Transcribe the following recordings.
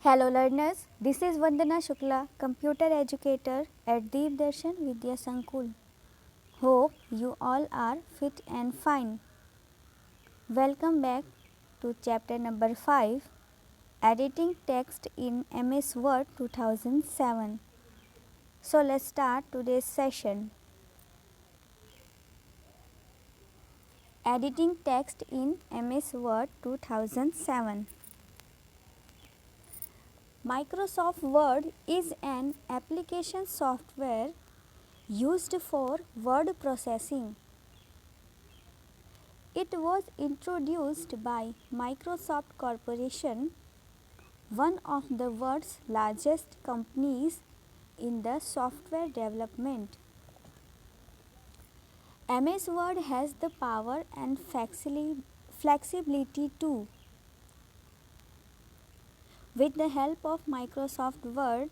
Hello learners, this is Vandana Shukla, computer educator at Deep Darshan Vidya Sankul. Hope you all are fit and fine. Welcome back to chapter number 5, Editing Text in MS Word 2007. So let's start today's session. Editing Text in MS Word 2007. Microsoft Word is an application software used for word processing. It was introduced by Microsoft Corporation, one of the world's largest companies in the software development. MS Word has the power and flexibility to, with the help of Microsoft Word,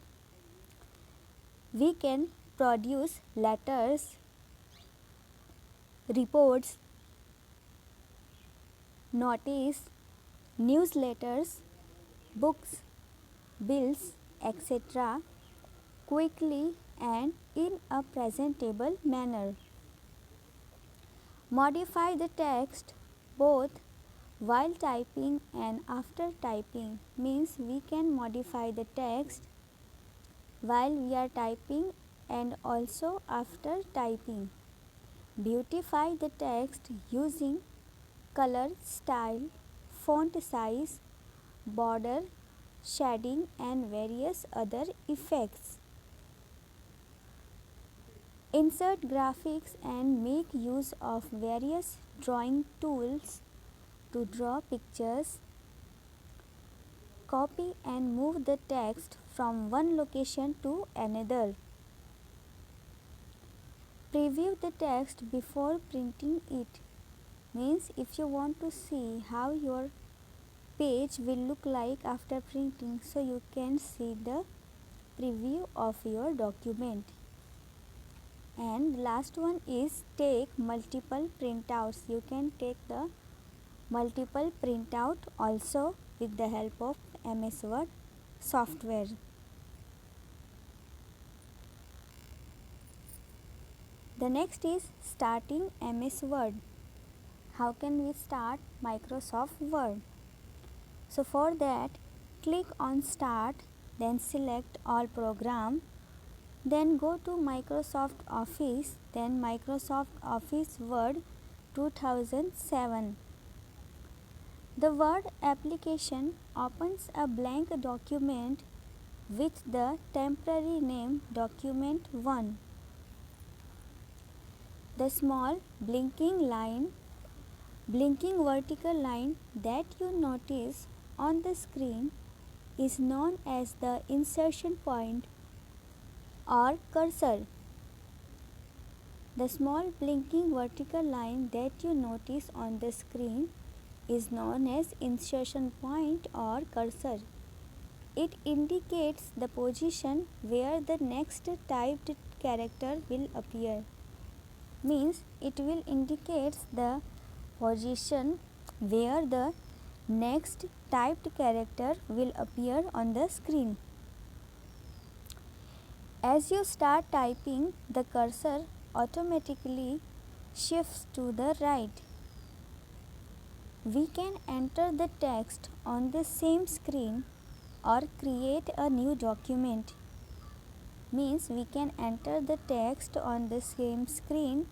we can produce letters, reports, notice, newsletters, books, bills, etc. quickly and in a presentable manner. Modify the text both while typing and after typing means we can modify the text while we are typing and also after typing. Beautify the text using color, style, font size, border, shading and various other effects. Insert graphics and make use of various drawing tools to draw pictures. Copy and move the text from one location to another. Preview the text before printing it. Means if you want to see how your page will look like after printing, so you can see the preview of your document. And last one is take multiple printouts. You can take the multiple printout also with the help of MS Word software. The next is starting MS Word. How can we start Microsoft Word? So for that, click on Start, then select All Program, then go to Microsoft Office, then Microsoft Office Word 2007. The Word application opens a blank document with the temporary name Document 1. The small blinking vertical line that you notice on the screen is known as the insertion point or cursor. The small blinking vertical line that you notice on the screen is known as insertion point or cursor. It indicates the position where the next typed character will appear. Means it will indicate the position where the next typed character will appear on the screen. As you start typing, the cursor automatically shifts to the right. We can enter the text on the same screen or create a new document. Means we can enter the text on the same screen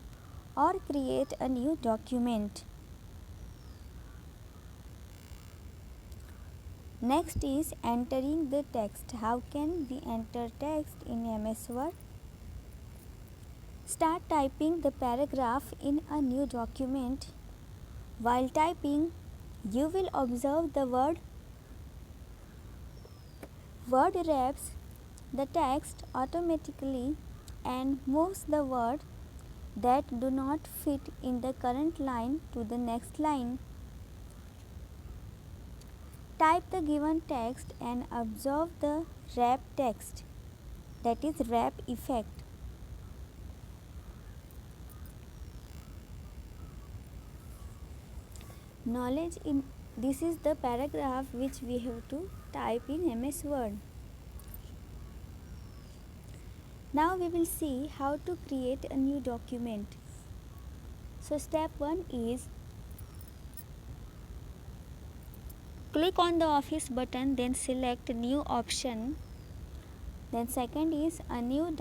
or create a new document. Next is entering the text. How can we enter text in MS Word? Start typing the paragraph in a new document. While typing, you will observe the word wraps the text automatically and moves the word that do not fit in the current line to the next line. Type the given text and observe the wrap text, that is wrap effect. this is the paragraph which we have to type in MS Word. Now we will see how to create a new document. So step 1 is click on the office button, then select new option. Then second is a new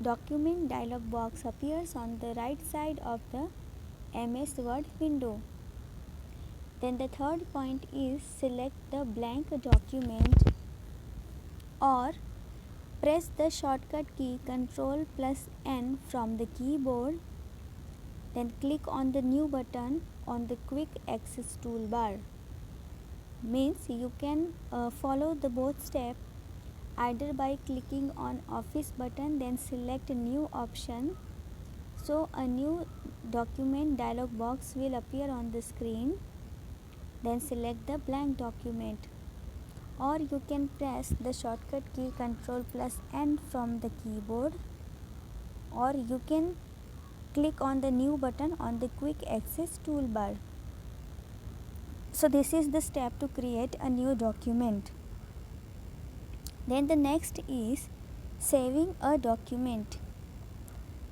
document dialog box appears on the right side of the MS Word window. Then the third point is select the blank document or press the shortcut key Ctrl plus N from the keyboard. Then click on the new button on the quick access toolbar. Means you can follow the both steps either by clicking on office button, then select a new option. So a new document dialog box will appear on the screen. Then select the blank document, or you can press the shortcut key Ctrl plus N from the keyboard, or you can click on the new button on the quick access toolbar. So this is the step to create a new document. Then the next is saving a document.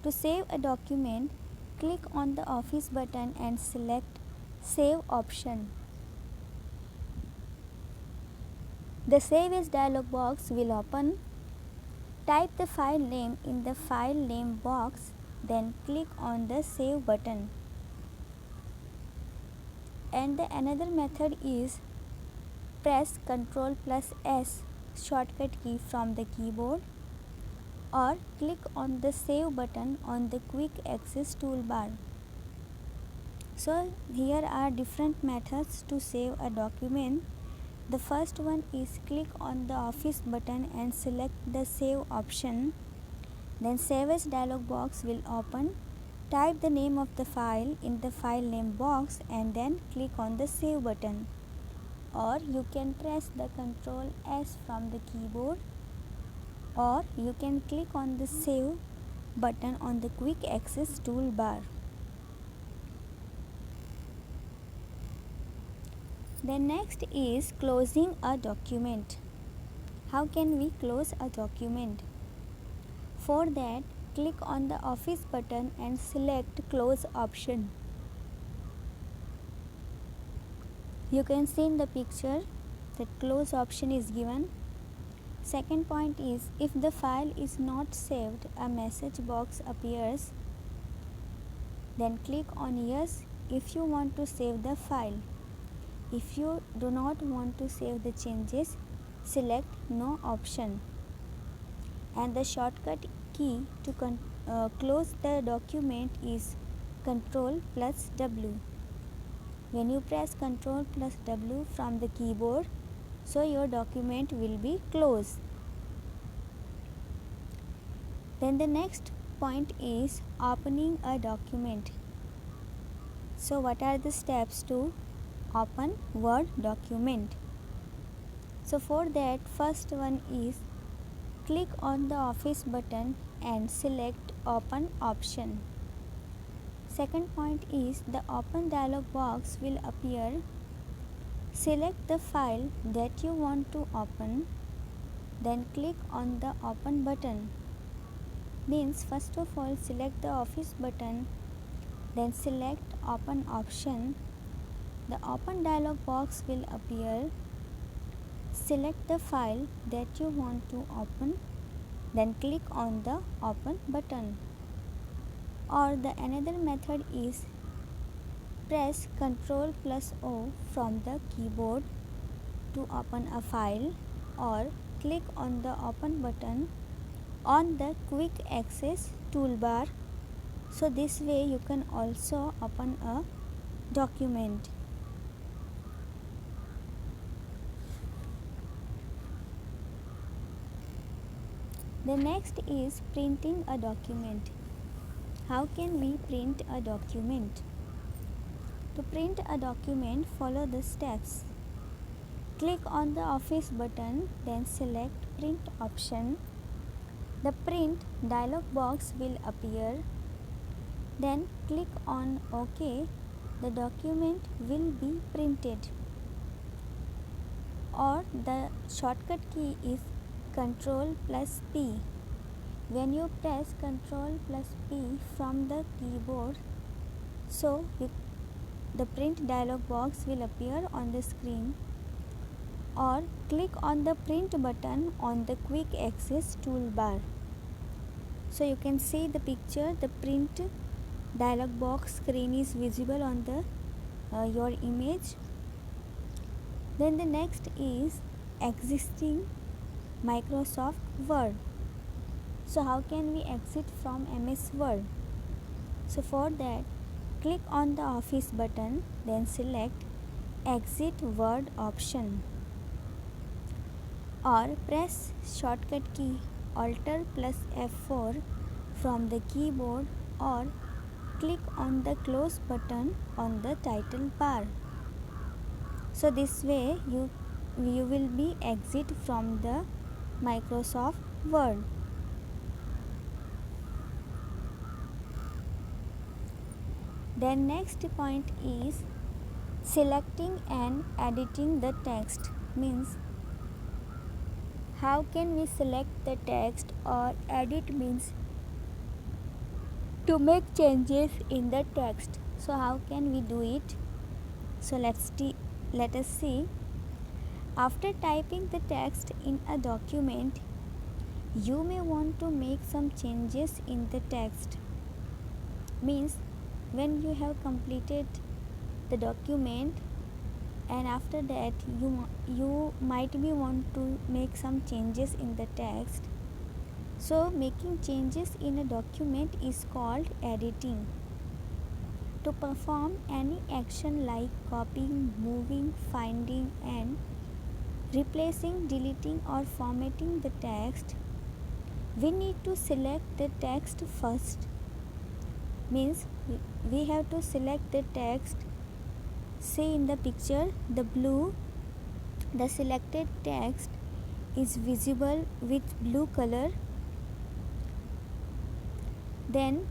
To save a document, click on the office button and select save option. The Save As dialog box will open. Type the file name in the file name box, then click on the Save button. And the another method is press Ctrl plus S shortcut key from the keyboard, or click on the Save button on the quick access toolbar. So here are different methods to save a document. The first one is click on the office button and select the save option. Then Save As dialog box will open. Type the name of the file in the file name box and then click on the save button. Or you can press the Ctrl S from the keyboard, or you can click on the save button on the quick access toolbar. Then next is closing a document. How can we close a document? For that, click on the office button and select close option. You can see in the picture that close option is given. Second point is if the file is not saved, a message box appears. Then click on yes if you want to save the file. If you do not want to save the changes, select no option. And the shortcut key to close the document is Ctrl plus W. When you press Ctrl plus W from the keyboard, so your document will be closed. Then the next point is opening a document. So what are the steps to open Word document? So for that, first one is click on the office button and select open option. Second point is the open dialog box will appear. Select the file that you want to open, then click on the open button. Means first of all select the office button, then select open option. The open dialog box will appear. Select the file that you want to open, then click on the open button. Or the another method is press Ctrl plus O from the keyboard to open a file, or click on the open button on the quick access toolbar. So this way you can also open a document. The next is printing a document. How can we print a document? To print a document, follow the steps. Click on the office button, then select print option. The print dialog box will appear. Then click on OK. The document will be printed. or the shortcut key is Ctrl plus P. When you press Ctrl plus P from the keyboard, so the print dialog box will appear on the screen, or click on the print button on the quick access toolbar. So you can see the picture, the print dialog box screen is visible on the your image. Then the next is existing Microsoft Word. So how can we exit from MS Word? So for that, click on the Office button, then select Exit Word option, or press shortcut key Alt plus F4 from the keyboard, or click on the Close button on the title bar. So this way you will be exit from the Microsoft Word. Then next point is selecting and editing the text. Means how can we select the text, or edit means to make changes in the text. So how can we do it? So let us see. After typing the text in a document, you may want to make some changes in the text. Means when you have completed the document, and after that you might be want to make some changes in the text. So making changes in a document is called editing. To perform any action like copying, moving, finding and replacing, deleting or formatting the text, we need to select the text first. Means we have to select the text. See in the picture, the blue, the selected text is visible with blue color. Then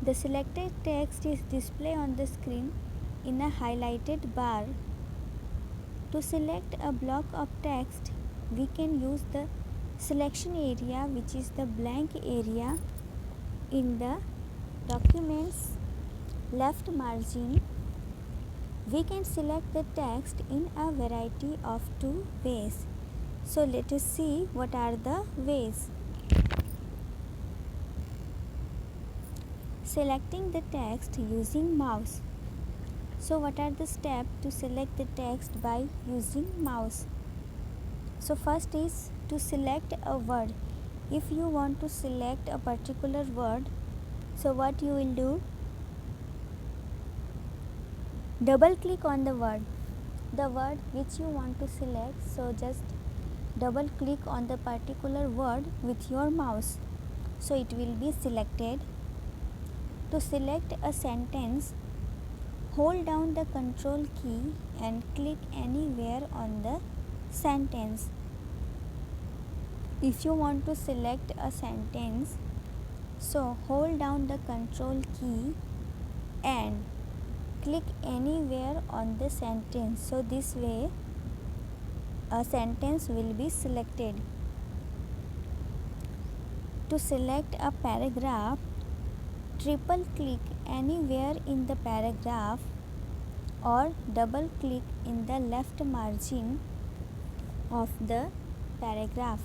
the selected text is displayed on the screen in a highlighted bar. To select a block of text, we can use the selection area, which is the blank area in the document's left margin. We can select the text in a variety of two ways. So let us see what are the ways. Selecting the text using mouse. So what are the steps to select the text by using mouse? So first is to select a word. If you want to select a particular word, so what you will do? Double click on the word which you want to select. So just double click on the particular word with your mouse, so it will be selected. To select a sentence, hold down the Control key and click anywhere on the sentence. If you want to select a sentence, so hold down the Control key and click anywhere on the sentence. So this way a sentence will be selected. To select a paragraph, triple click anywhere in the paragraph or double click in the left margin of the paragraph.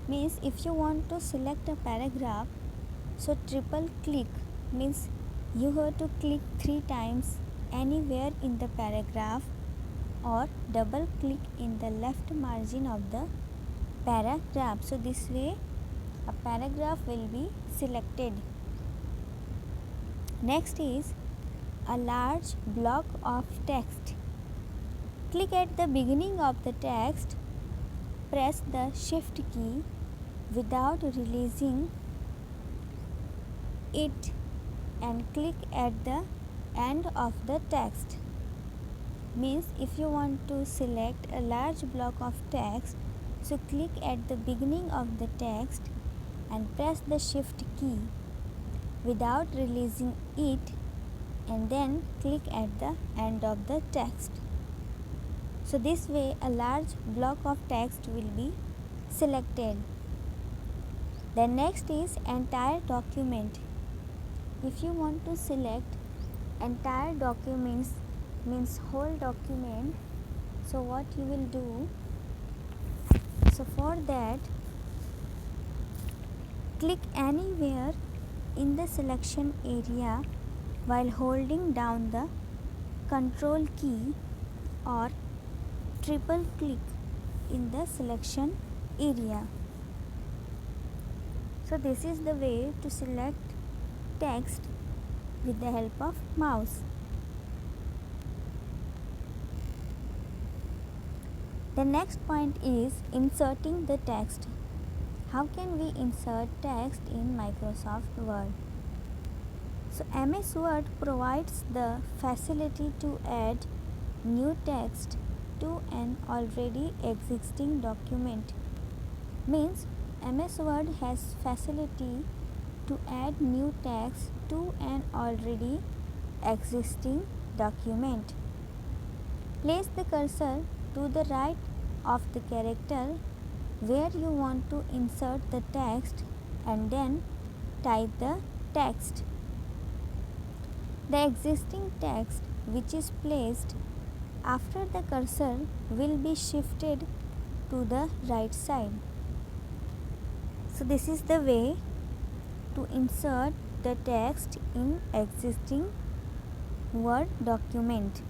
Means if you want to select a paragraph, so triple click means you have to click 3 times anywhere in the paragraph, or double click in the left margin of the paragraph. So this way a paragraph will be selected. Next is a large block of text. Click at the beginning of the text, press the shift key without releasing it and click at the end of the text. Means if you want to select a large block of text, so click at the beginning of the text and press the shift key without releasing it and then click at the end of the text. So this way a large block of text will be selected. The next is entire document. If you want to select entire documents, means whole document, so what you will do, so for that click anywhere in the selection area while holding down the control key or triple click in the selection area. So this is the way to select text with the help of mouse. The next point is inserting the text. How can we insert text in Microsoft Word? So MS Word provides the facility to add new text to an already existing document. Means MS Word has facility to add new text to an already existing document. Place the cursor to the right of the character where you want to insert the text and then type the text. The existing text which is placed after the cursor will be shifted to the right side. So this is the way to insert the text in existing Word document.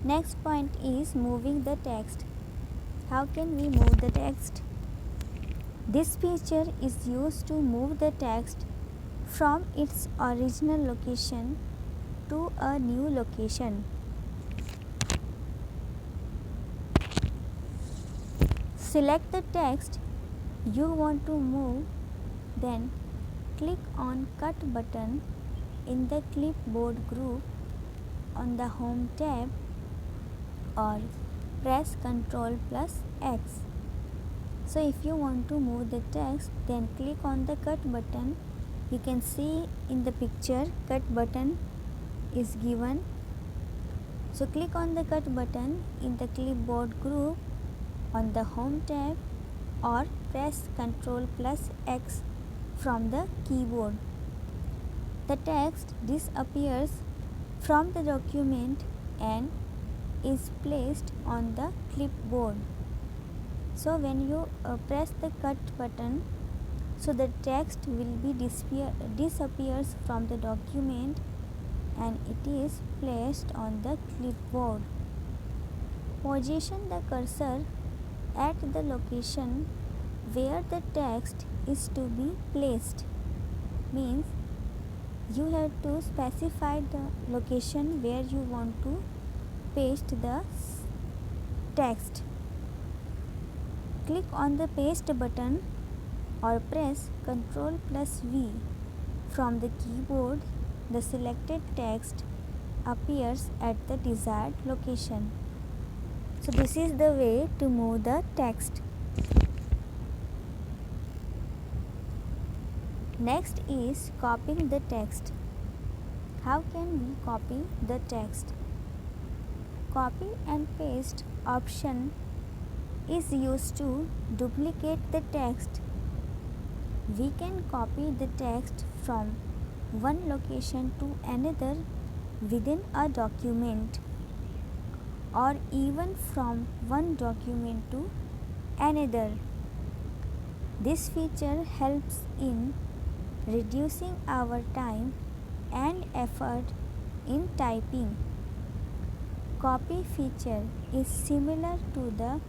Next point is moving the text. How can we move the text? This feature is used to move the text from its original location to a new location. Select the text you want to move, then click on Cut button in the clipboard group on the Home tab or press Ctrl plus X. So if you want to move the text, then click on the Cut button. You can see in the picture Cut button is given. So click on the Cut button in the clipboard group on the Home tab or press Ctrl plus X from the keyboard. The text disappears from the document and is placed on the clipboard. So when you press the Cut button, so the text will be disappears from the document and it is placed on the clipboard. Position the cursor at the location where the text is to be placed. Means you have to specify the location where you want to paste the text. Click on the paste button or press Ctrl plus V from the keyboard. The selected text appears at the desired location. So this is the way to move the text. Next is copying the text. How can we copy the text? Copy and paste option is used to duplicate the text. We can copy the text from one location to another within a document or even from one document to another. This feature helps in reducing our time and effort in typing. Copy feature is similar to the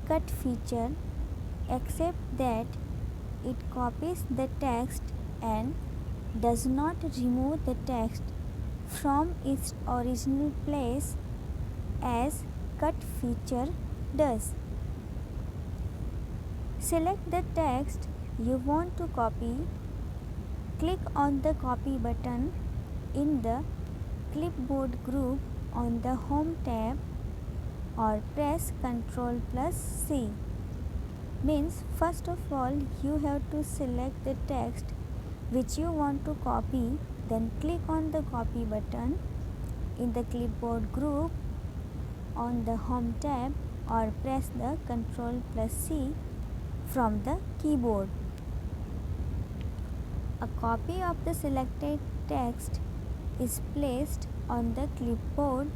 cut feature except that it copies the text and does not remove the text from its original place as cut feature does. Select the text you want to copy. Click on the copy button in the clipboard group on the Home tab or press Ctrl plus C. Means first of all you have to select the text which you want to copy, Then click on the copy button in the clipboard group on the home tab or press the Ctrl+C from the keyboard. A copy of the selected text is placed on the clipboard.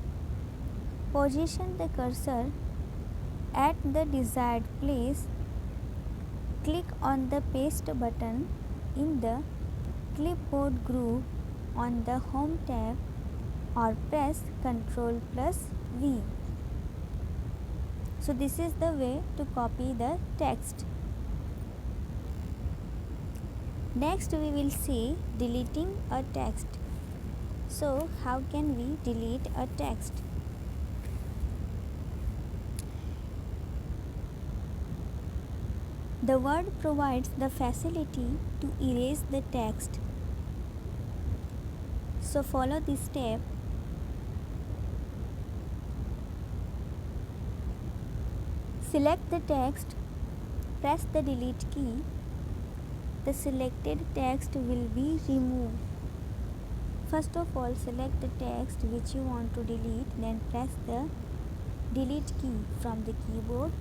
Position the cursor at the desired place. Click on the paste button in the clipboard group on the home tab or press Ctrl+V. So this is the way to copy the text. Next we will see deleting a text. So how can we delete a text? The Word provides the facility to erase the text. So follow this step. Select the text, press the delete key. The selected text will be removed. First of all, select the text which you want to delete, then press the delete key from the keyboard.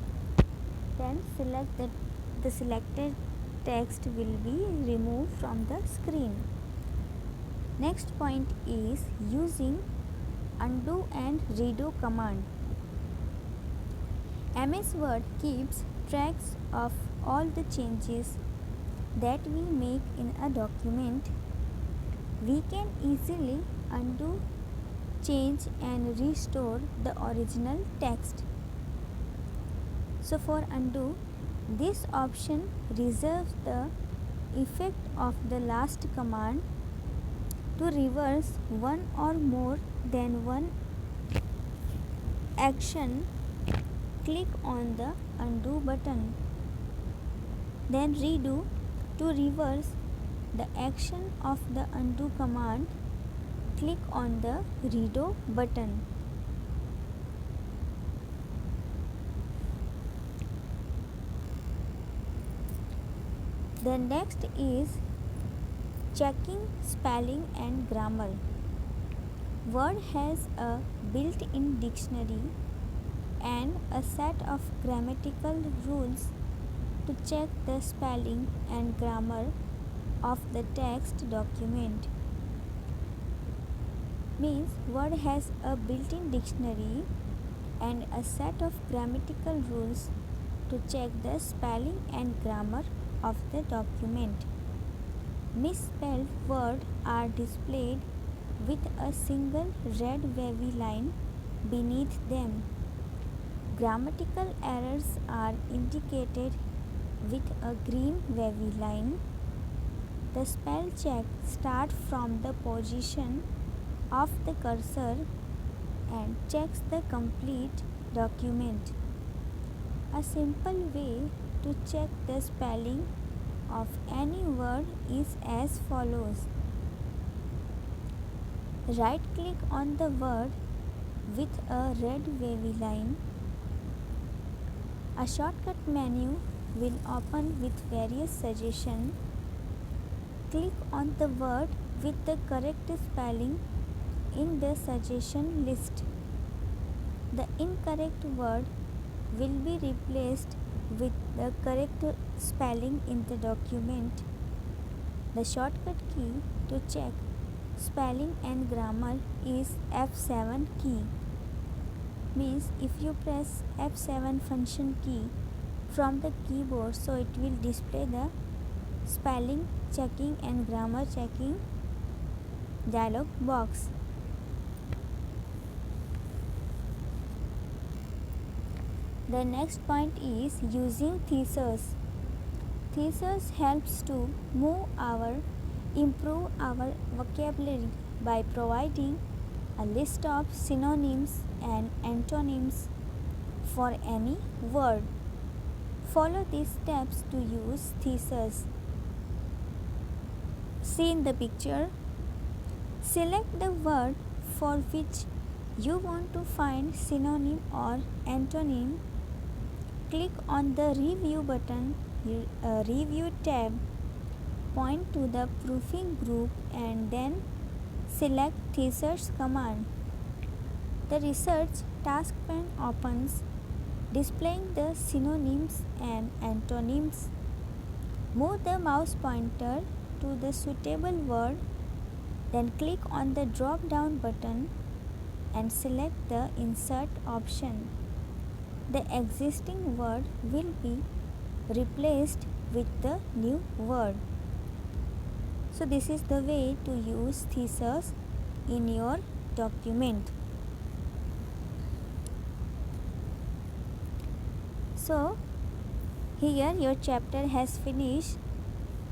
Then select the selected text will be removed from the screen. Next point is using undo and redo command. MS Word keeps tracks of all the changes that we make in a document. We can easily undo, change and restore the original text. So for undo, this option reserves the effect of the last command. To reverse one or more than one action, click on the undo button. Then redo. To reverse the action of the undo command, click on the redo button. The next is checking spelling and grammar. Word has a built-in dictionary and a set of grammatical rules to check the spelling and grammar of the text document. Means Word has a built-in dictionary and a set of grammatical rules to check the spelling and grammar of the document. Misspelled words are displayed with a single red wavy line beneath them. Grammatical errors are indicated with a green wavy line. The spell check starts from the position of the cursor and checks the complete document. A simple way to check the spelling of any word is as follows. Right click on the word with a red wavy line. A shortcut menu will open with various suggestions. Click on the word with the correct spelling in the suggestion list. The incorrect word will be replaced with the correct spelling in the document. The shortcut key to check spelling and grammar is F7 key. Means if you press F7 function key from the keyboard, so it will display the spelling checking and grammar checking dialog box. The next point is using thesaurus. Thesaurus helps to improve our vocabulary by providing a list of synonyms and antonyms for any word. Follow these steps to use thesaurus. See in the picture. Select the word for which you want to find synonym or antonym. Click on the review button, review tab, point to the proofing group and then Select Thesaurus command. The research task pane opens, displaying the synonyms and antonyms. Move the mouse pointer to the suitable word, then click on the drop down button and select the insert option. The existing word will be replaced with the new word. So this is the way to use thesaurus in your document. So here your chapter has finished.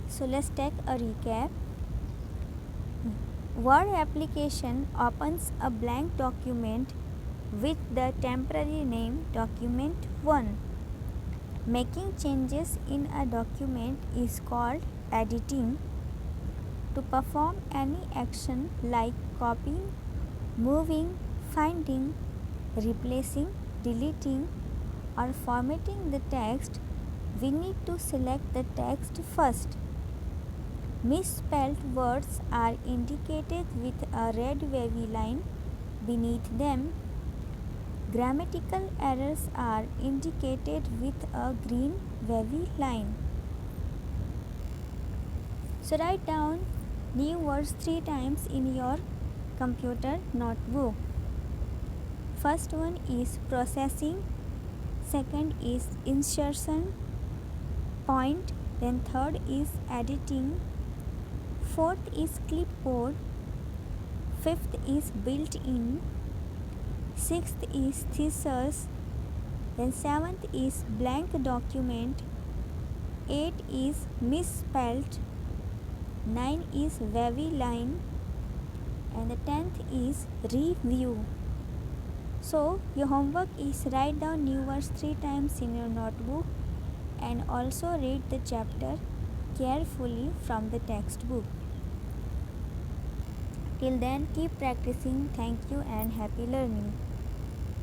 So let's take a recap. Word application opens a blank document with the temporary name document 1. Making changes in a document is called editing. To perform any action like copying, moving, finding, replacing, deleting, or formatting the text, we need to select the text first. Misspelled words are indicated with a red wavy line beneath them. Grammatical errors are indicated with a green wavy line. So write down new words 3 times in your computer notebook. First one is processing, second is insertion point, then third is editing, fourth is clipboard, fifth is built-in, sixth is thesaurus, then seventh is blank document, 8 is misspelled, 9 is wavy line, and the 10th is review. So your homework is write down new words 3 times in your notebook and also read the chapter carefully from the textbook. Till then, keep practicing. Thank you and happy learning.